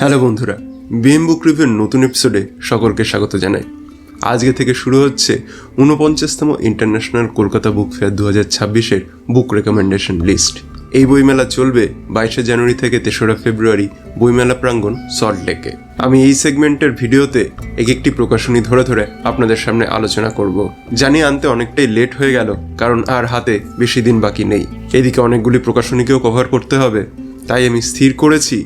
Hello বন্ধুরা, BM বুক রিভিউর নতুন এপিসোডে সকলকে স্বাগত জানাই। আজকে থেকে শুরু হচ্ছে 49তম ইন্টারন্যাশনাল কলকাতা বুক ফেয়ার 2026-এর বুক রেকমেন্ডেশন লিস্ট। এই বইমেলা চলবে 22শে জানুয়ারি থেকে 3রা ফেব্রুয়ারি বইমেলা প্রাঙ্গণ সল্টলেকে। আমি এই সেগমেন্টের ভিডিওতে এক একটি প্রকাশনী ধরে ধরে আপনাদের সামনে আলোচনা করব। জানি আনতে অনেকটাই লেট হয়ে গেল, কারণ আর হাতে বেশি দিন বাকি নেই। এদিকে অনেকগুলি প্রকাশনীকেও কভার করতে হবে, তাই আমি স্থির করেছি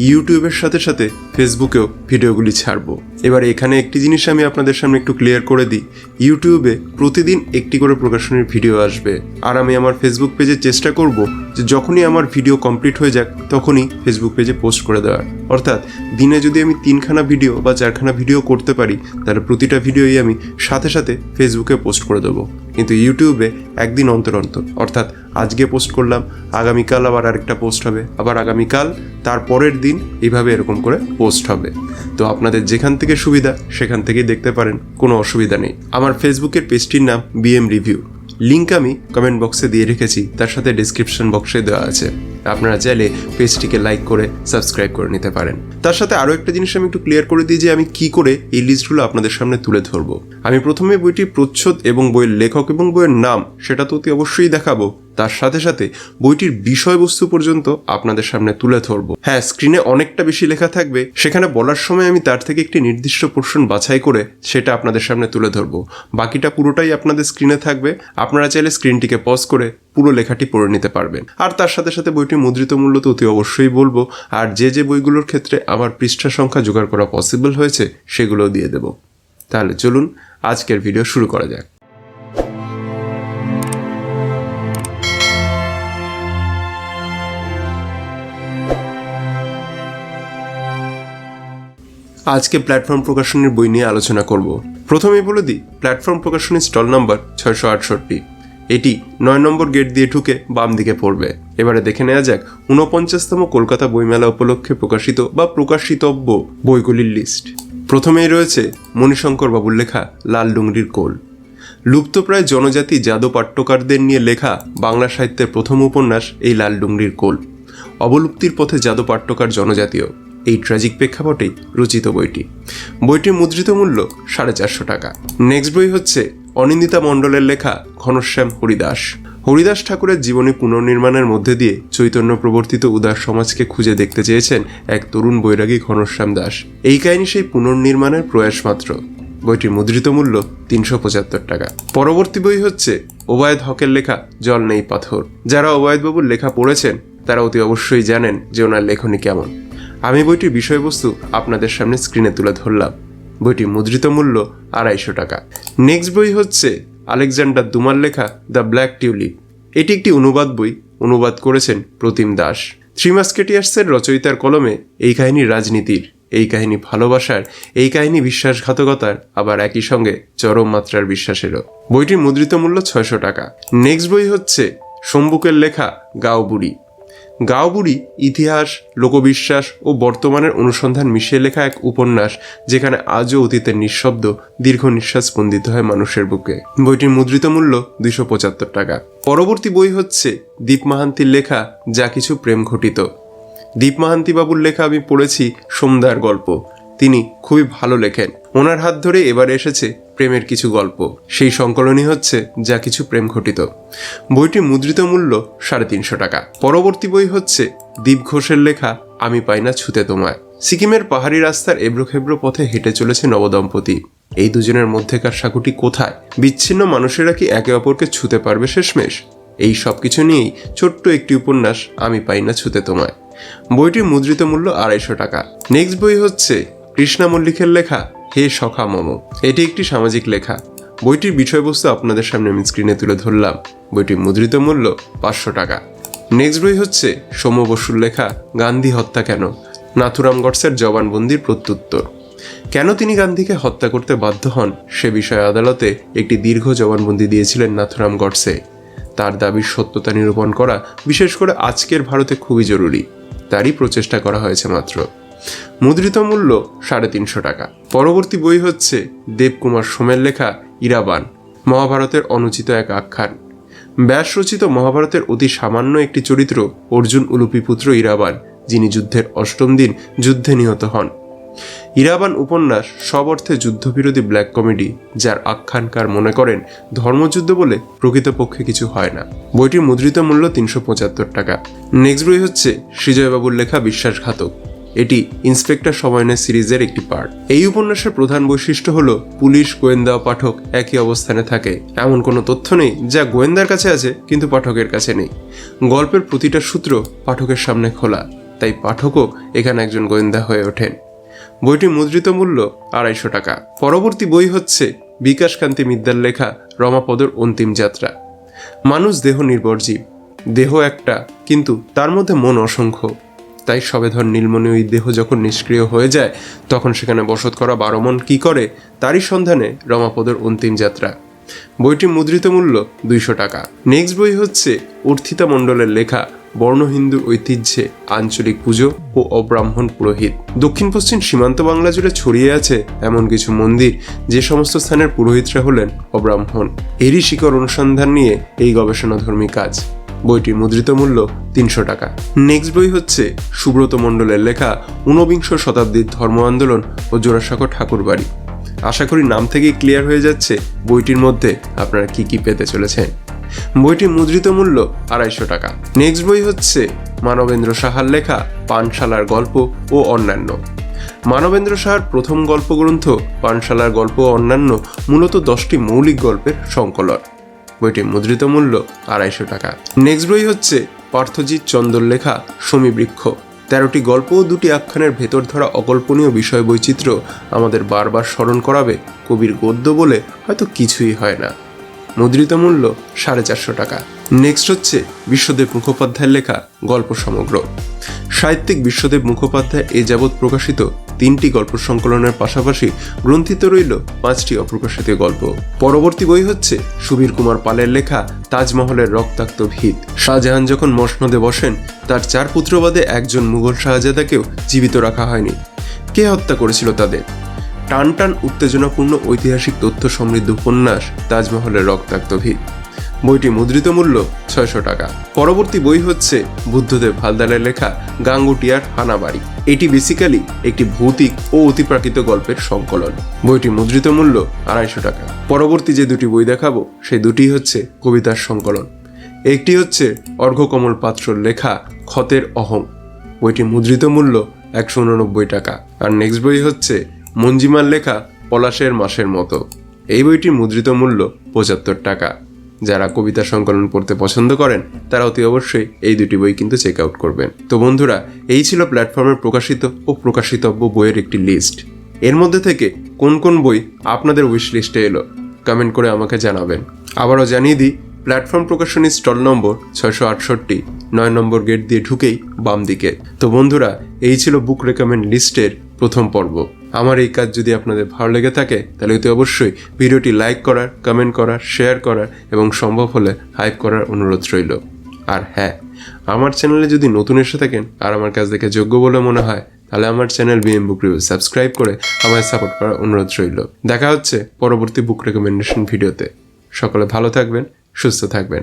ইউটিউবের সাথে সাথে ফেসবুকেও ভিডিওগুলি ছাড়বো। এবার এখানে একটি জিনিস আমি আপনাদের সামনে একটু ক্লিয়ার করে দিই, ইউটিউবে প্রতিদিন একটি করে প্রকাশনীর ভিডিও আসবে, আর আমি আমার ফেসবুক পেজে চেষ্টা করব যে যখনই আমার ভিডিও কমপ্লিট হয়ে যাক তখনই ফেসবুক পেজে পোস্ট করে দেওয়ার। অর্থাৎ দিনে যদি আমি 3খানা ভিডিও বা 4খানা ভিডিও করতে পারি, তাহলে প্রতিটা ভিডিওই আমি সাথে সাথে ফেসবুকে পোস্ট করে দেবো। কিন্তু ইউটিউবে একদিন অন্তর অন্তর, অর্থাৎ আজকে পোস্ট করলাম, আগামীকাল আবার আরেকটা পোস্ট হবে, আবার আগামীকাল তার পরের দিন, এইভাবে এরকম করে পোস্ট হবে। তো আপনাদের যেখান থেকে সুবিধা সেখান থেকেই দেখতে পারেন, কোনো অসুবিধা নেই। আমার ফেসবুকের পেজটির নাম বিএম রিভিউ, লিঙ্ক আমি কমেন্ট বক্সে দিয়ে রেখেছি, তার সাথে ডিসক্রিপশন বক্সে দেওয়া আছে। আপনারা চাইলে পেজটিকে লাইক করে সাবস্ক্রাইব করে নিতে পারেন। তার সাথে আরও একটা জিনিস আমি একটু ক্লিয়ার করে দিই যে আমি কি করে এই লিস্টগুলো আপনাদের সামনে তুলে ধরবো। আমি প্রথমে বইটির প্রচ্ছদ এবং বইয়ের লেখক এবং বইয়ের নাম সেটা তো অতি অবশ্যই দেখাবো, তার সাথে সাথে বইটির বিষয়বস্তু পর্যন্ত আপনাদের সামনে তুলে ধরবো। হ্যাঁ, স্ক্রিনে অনেকটা বেশি লেখা থাকবে, সেখানে বলার সময় আমি তার থেকে একটি নির্দিষ্ট পোর্শন বাছাই করে সেটা আপনাদের সামনে তুলে ধরবো। বাকিটা পুরোটাই আপনাদের স্ক্রিনে থাকবে, আপনারা চাইলে স্ক্রিনটিকে পজ করে পুরো লেখাটি পড়ে নিতে পারবেন। আর তার সাথে সাথে বইটির মুদ্রিত মূল্য তো অতি অবশ্যই বলবো, আর যে বইগুলোর ক্ষেত্রে আমার পৃষ্ঠা সংখ্যা জোগাড় করা পসিবল হয়েছে সেগুলোও দিয়ে দেব। তাহলে চলুন আজকের ভিডিও শুরু করা যাক। আজকে প্ল্যাটফর্ম প্রকাশনীর বই নিয়ে আলোচনা করব। প্রথমেই বলে দিই, প্ল্যাটফর্ম প্রকাশনীর স্টল নাম্বার 668। এটি 9 নম্বর গেট দিয়ে ঢুকে বাম দিকে পড়বে। এবারে দেখে নেওয়া যাক 49তম কলকাতা বইমেলা উপলক্ষে প্রকাশিত বা প্রকাশিতব্য বইগুলির লিস্ট। প্রথমেই রয়েছে মণিশঙ্কর বাবুর লেখা লাল ডুংরির কোল। লুপ্তপ্রায় জনজাতি যাদব পাট্যকারদের নিয়ে লেখা বাংলা সাহিত্যের প্রথম উপন্যাস এই লাল ডুংরির কোল। অবলুপ্তির পথে যাদব পাট্যকার জনজাতীয়, এই ট্র্যাজিক প্রেক্ষাপটেই রচিত বইটি। বইটির মুদ্রিত মূল্য 450 টাকা। নেক্সট বই হচ্ছে অনিন্দিতা মণ্ডলের লেখা ঘনশ্যাম হরিদাস। হরিদাস ঠাকুরের জীবনী পুনর্নির্মাণের মধ্যে দিয়ে চৈতন্য প্রবর্তিত উদার সমাজকে খুঁজে দেখতে চেয়েছেন এক তরুণ বৈরাগী ঘনশ্যাম দাস। এই কাহিনী সেই পুনর্নির্মাণের প্রয়াস মাত্র। বইটির মুদ্রিত মূল্য 375 টাকা। পরবর্তী বই হচ্ছে ওবায়দ হকের লেখা জল নেই পাথর। যারা ওবায়দবাবুর লেখা পড়েছেন তারা অতি অবশ্যই জানেন যে ওনার লেখনী কেমন। আমি বইটির বিষয়বস্তু আপনাদের সামনে স্ক্রিনে তুলে ধরলাম। বইটির মুদ্রিত মূল্য 250 টাকা। নেক্সট বই হচ্ছে আলেকজান্ডার দুমার লেখা দ্য ব্ল্যাক টিউলিপ। এটি একটি অনুবাদ বই, অনুবাদ করেছেন প্রতিম দাস। থ্রি মাস্কেটিয়ার্সের রচয়িতার কলমে এই কাহিনী রাজনীতির, এই কাহিনী ভালোবাসার, এই কাহিনী বিশ্বাসঘাতকতার, আবার একই সঙ্গে চরম মাত্রার বিশ্বাসেরও। বইটির মুদ্রিত মূল্য 600 টাকা। নেক্সট বই হচ্ছে শম্ভুকের লেখা গাঁও বুড়ি। গাঁও বুড়ি ইতিহাস, লোকবিশ্বাস ও বর্তমানের অনুসন্ধান মিশিয়ে লেখা এক উপন্যাস, যেখানে আজও অতীতের নিঃশব্দ দীর্ঘ নিঃশ্বাস স্পন্দিত হয় মানুষের বুকে। বইটির মুদ্রিত মূল্য 275 টাকা। পরবর্তী বই হচ্ছে দীপ মাহান্তির লেখা যা কিছু প্রেম ঘটিত। দীপ মাহান্তি বাবুর লেখা আমি পড়েছি সোমদার গল্প, তিনি খুবই ভালো লেখেন। ওনার হাত ধরে এবারে এসেছে প্রেমের কিছু গল্প, সেই সংকলনই হচ্ছে যা কিছু প্রেম ঘটিত। বইটির মুদ্রিত মূল্য 350 টাকা। পরবর্তী বই হচ্ছে দীপ ঘোষের লেখা আমি পাই না ছুতে তোমায়। সিকিমের পাহাড়ি রাস্তার এবড়োখেবড়ো পথে হেঁটে চলেছে নবদম্পতি। এই দুজনের মধ্যেকার সাঁকুটি কোথায়? বিচ্ছিন্ন মানুষেরা কি একে অপরকে ছুতে পারবে শেষমেশ? এই সব কিছু নিয়েই ছোট্ট একটি উপন্যাস আমি পাই না ছুতে তোমায়। বইটির মুদ্রিত মূল্য 250 টাকা। নেক্সট বই হচ্ছে কৃষ্ণা মল্লিকের লেখা হে সখা মম। এটি একটি সামাজিক লেখা। বইটির বিষয়বস্তু আপনাদের সামনে আমি স্ক্রিনে তুলে ধরলাম। বইটির মুদ্রিত মূল্য 500 টাকা। নেক্সট বই হচ্ছে সৌম্য বসুর লেখা গান্ধী হত্যা কেন, নাথুরাম গডসের জবানবন্দির প্রত্যুত্তর। কেন তিনি গান্ধীকে হত্যা করতে বাধ্য হন সে বিষয়ে আদালতে একটি দীর্ঘ জবানবন্দি দিয়েছিলেন নাথুরাম গডসে। তার দাবির সত্যতা নিরূপণ করা বিশেষ করে আজকের ভারতে খুবই জরুরি, তারই প্রচেষ্টা করা হয়েছে মাত্র। মুদ্রিত মূল্য 350 টাকা। পরবর্তী বই হচ্ছে দেবকুমার সোমের লেখা ইরাবান, মহাভারতের অনুচিত এক আখ্যান। ব্যাস রচিত মহাভারতের অতি সামান্য একটি চরিত্র অর্জুন উলুপি পুত্র ইরাবান যিনি যুদ্ধের ৮ম দিন যুদ্ধে নিহত হন। ইরাবান উপন্যাস সব অর্থে যুদ্ধবিরোধী ব্ল্যাক কমেডি, যার আখ্যানকার মনে করেন ধর্মযুদ্ধ বলে প্রকৃতপক্ষে কিছু হয় না। বইটির মুদ্রিত মূল্য ৩৭৫ টাকা। নেক্সট বই হচ্ছে সৃজয়বাবুর লেখা বিশ্বাসঘাতক। এটি ইন্সপেক্টর সময়নের সিরিজের একটি পার্ট। এই উপন্যাসের প্রধান বৈশিষ্ট্য হলো পুলিশ, গোয়েন্দা ও পাঠক একই অবস্থানে থাকে। এমন কোনো তথ্য নেই যা গোয়েন্দার কাছে আছে কিন্তু পাঠকের কাছে নেই। গল্পের প্রতিটা সূত্র পাঠকের সামনে খোলা, তাই পাঠকও এখানে একজন গোয়েন্দা হয়ে ওঠেন। বইটির মুদ্রিত মূল্য ২৫০ টাকা। পরবর্তী বই হচ্ছে বিকাশকান্তি মিদ্দার লেখা রমাপদর অন্তিম যাত্রা। মানুষ দেহ নির্ভর জীব, দেহ একটা কিন্তু তার মধ্যে মন অসংখ্য। তাই সবেধন নীলমণি ওই দেহ যখন নিষ্ক্রিয় হয়ে যায় তখন সেখানে বসত করা ১২ মন কী করে, তারই সন্ধানে রমাপদর অন্তিম যাত্রা। বইটির মুদ্রিত মূল্য ২০০ টাকা। নেক্সট বই হচ্ছে অর্থিতা মণ্ডলের লেখা বর্ণ হিন্দু ঐতিহ্যে আঞ্চলিক পুজো ও অব্রাহ্মণ পুরোহিত। দক্ষিণ পশ্চিম সীমান্ত বাংলা জুড়ে ছড়িয়ে আছে এমন কিছু মন্দির যে সমস্ত স্থানের পুরোহিতরা হলেন অব্রাহ্মণ। এরই শিকড় অনুসন্ধান নিয়ে এই গবেষণাধর্মী কাজ। বইটির মুদ্রিত মূল্য ৩০০ টাকা। নেক্সট বই হচ্ছে সুব্রত মণ্ডলের লেখা ১৯বিংশ শতাব্দীর ধর্ম আন্দোলন ও জোড়াসাঁকো ঠাকুরবাড়ি। আশা করি নাম থেকেই ক্লিয়ার হয়ে যাচ্ছে বইটির মধ্যে আপনারা কি কি পেতে চলেছেন। বইটির মুদ্রিত মূল্য ২৫০ টাকা। নেক্সট বই হচ্ছে মানবেন্দ্র সাহার লেখা পানশালার গল্প ও অন্যান্য। মানবেন্দ্র সাহার প্রথম গল্পগ্রন্থ পানশালার গল্প ও অন্যান্য মূলত 10টি মৌলিক গল্পের সংকলন। বইটির মুদ্রিত মূল্য ২৫০ টাকা। নেক্সট বই হচ্ছে পার্থজিৎ চন্দর লেখা শমীবৃক্ষ। ১৩টি গল্প ও ২টি আখ্যানের ভেতর ধরা অকল্পনীয় বিষয় বৈচিত্র্য আমাদের বারবার স্মরণ করাবে কবির গদ্য বলে হয়তো কিছুই হয় না। মুদ্রিত মূল্য ৪৫০ টাকা। নেক্সট হচ্ছে বিশ্বদেব মুখোপাধ্যায়ের লেখা গল্প সমগ্র। সাহিত্যিক বিশ্বদেব মুখোপাধ্যায় এ যাবৎ প্রকাশিত 3টি গল্প সংকলনের পাশাপাশি গ্রন্থিত রইল 5টি অপ্রকাশিত গল্প। পরবর্তী বই হচ্ছে সুবীর কুমার পালের লেখা তাজমহলের রক্তাক্ত ভিত। শাহজাহান যখন মসনদে বসেন তার 4 পুত্র বাদে একজন মুঘল শাহজাদাকেও জীবিত রাখা হয়নি। কে হত্যা করেছিল তাদের? টান টান উত্তেজনাপূর্ণ ঐতিহাসিক তথ্য সমৃদ্ধ উপন্যাস তাজমহলের রক্তাক্ত ভিত। বইটি মুদ্রিত মূল্য ৬০০ টাকা। পরবর্তী বই হচ্ছে বুদ্ধদেব হালদারের লেখা গাঙ্গুটিয়ার হানাবাড়ি। এটি বেসিক্যালি একটি ভৌতিক ও অতিপ্রাকৃত গল্পের সংকলন। বইটি মুদ্রিত মূল্য ২৫০ টাকা। পরবর্তী যে 2টি বই দেখাবো সেই 2টি হচ্ছে কবিতার সংকলন। একটি হচ্ছে অর্ঘ্যকমল পাত্রর লেখা ক্ষতের অহং। বইটি মুদ্রিত মূল্য ১৮৯ টাকা। আর নেক্সট বই হচ্ছে মঞ্জিমার লেখা পলাশের মাসের মতো। এই বইটির মুদ্রিত মূল্য ৭৫ টাকা। যারা কবিতা সংকলন পড়তে পছন্দ করেন তারা অতি অবশ্যই এই 2টি বই কিন্তু চেক আউট করবেন। তো বন্ধুরা, এই ছিল প্ল্যাটফর্মের প্রকাশিত ও প্রকাশিতব্য বইয়ের একটি লিস্ট। এর মধ্যে থেকে কোন কোন বই আপনাদের উইশ লিস্টে এলো কমেন্ট করে আমাকে জানাবেন। আবারও জানিয়ে দিই, প্ল্যাটফর্ম প্রকাশনীর স্টল নম্বর ৬৬৮, ৯ নম্বর গেট দিয়ে ঢুকেই বাম দিকে। তো বন্ধুরা, এই ছিল বুক রেকমেন্ড লিস্টের প্রথম পর্ব। আমার এই কাজ যদি আপনাদের ভালো লেগে থাকে তাহলে অতি অবশ্যই ভিডিওটি লাইক করার, কমেন্ট করার, শেয়ার করার এবং সম্ভব হলে হাইপ করার অনুরোধ রইল। আর হ্যাঁ, আমার চ্যানেলে যদি নতুন এসে থাকেন আর আমার কাজ দেখে যোগ্য বলে মনে হয় তাহলে আমার চ্যানেল বিএম বুক রিভিউ সাবস্ক্রাইব করে আমায় সাপোর্ট করার অনুরোধ রইল। দেখা হচ্ছে পরবর্তী বুক রেকমেন্ডেশন ভিডিওতে। সকলে ভালো থাকবেন, সুস্থ থাকবেন।